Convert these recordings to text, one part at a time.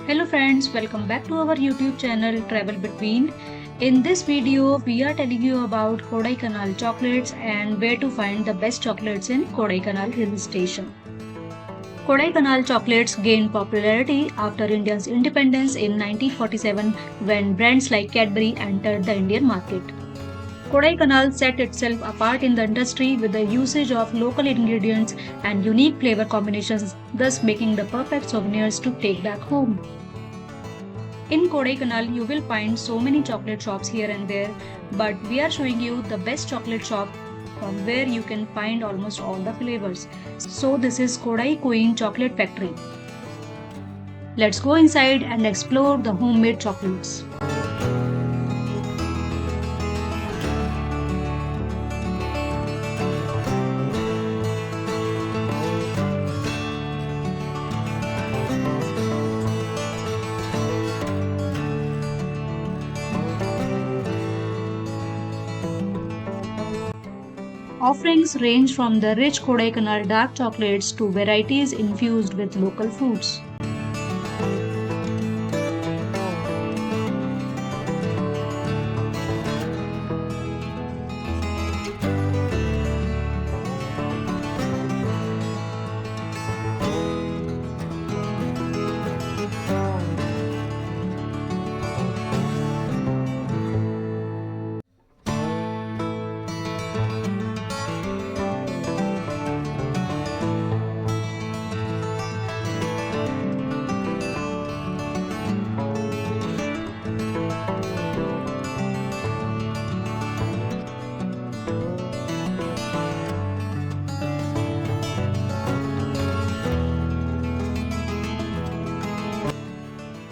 Hello friends, welcome back to our YouTube channel Travel Between. In this video, we are telling you about Kodaikanal chocolates and where to find the best chocolates in Kodaikanal hill station. Kodaikanal chocolates gained popularity after India's independence in 1947 when brands like Cadbury entered the Indian market. Kodaikanal set itself apart in the industry with the usage of local ingredients and unique flavor combinations, thus making the perfect souvenirs to take back home. In Kodaikanal, you will find so many chocolate shops here and there, but we are showing you the best chocolate shop from where you can find almost all the flavors. So this is Kodai Queen Chocolate Factory. Let's go inside and explore the homemade chocolates. Offerings range from the rich Kodaikanal dark chocolates to varieties infused with local fruits.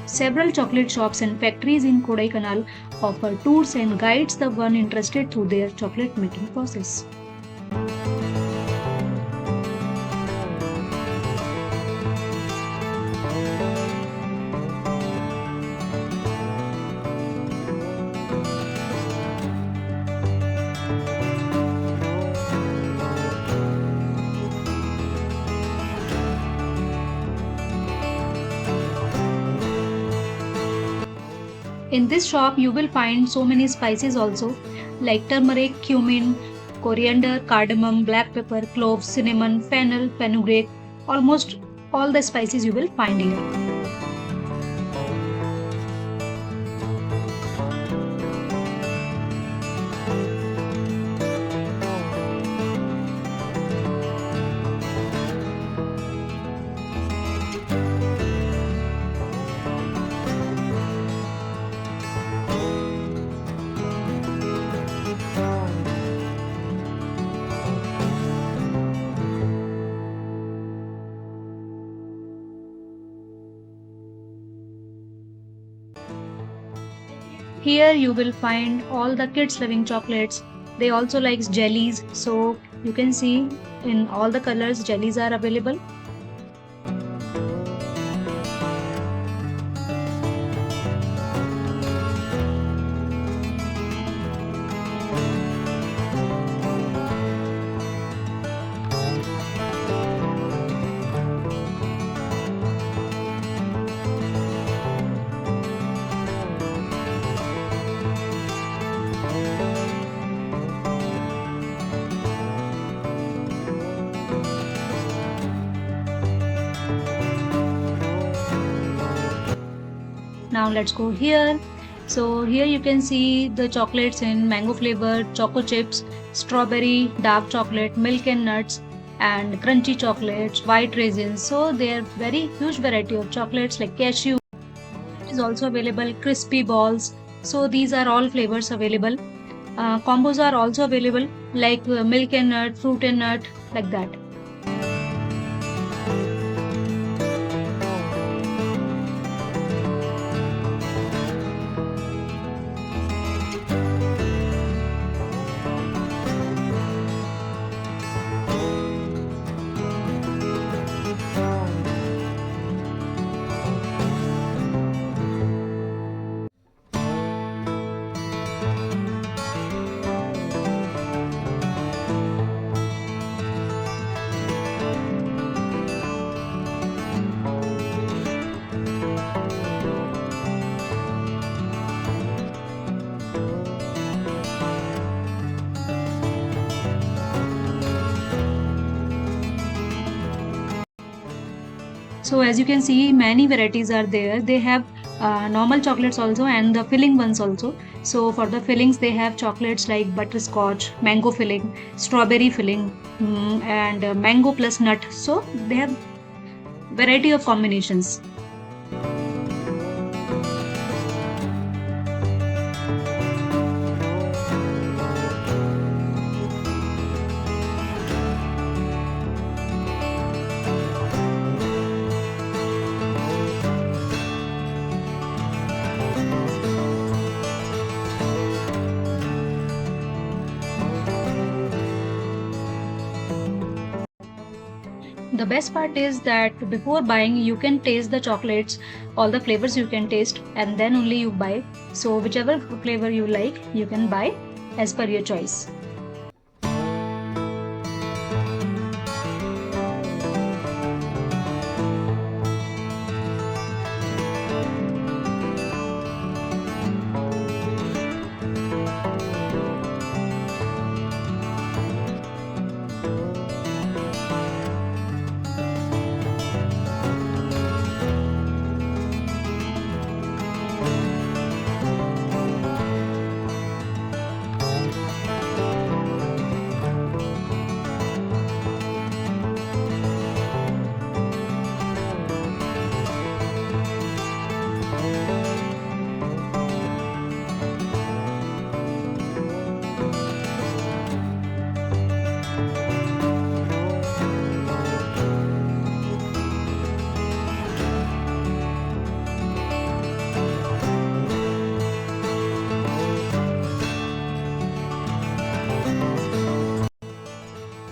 Several chocolate shops and factories in Kodaikanal offer tours and guides the one interested through their chocolate making process. In this shop, you will find so many spices also like turmeric, cumin, coriander, cardamom, black pepper, cloves, cinnamon, fennel, fenugreek. Almost all the spices you will find here. Here you will find all the kids loving chocolates. They also like jellies, so you can see in all the colors jellies are available. Now let's go here. So here you can see the chocolates in mango flavor, choco chips, strawberry, dark chocolate, milk and nuts, and crunchy chocolates, white raisins. So there are very huge variety of chocolates like cashew is also available, crispy balls. So these are all flavors available. Combos are also available like milk and nut, fruit and nut, like that. So as you can see, many varieties are there. They have normal chocolates also and the filling ones also. So for the fillings, they have chocolates like butterscotch, mango filling, strawberry filling, and mango plus nut. So they have variety of combinations. The best part is that before buying, you can taste the chocolates, all the flavors you can taste, and then only you buy. So, whichever flavor you like, you can buy as per your choice.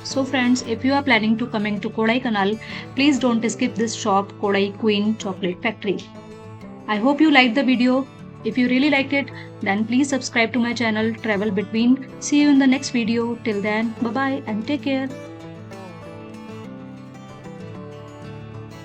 So friends, if you are planning to coming to Kodaikanal, please don't skip this shop, Kodai Queen Chocolate Factory. I hope you liked the video. If you really liked it, then please subscribe to my channel Travel Between. See you in the next video. Till then, bye bye and take care.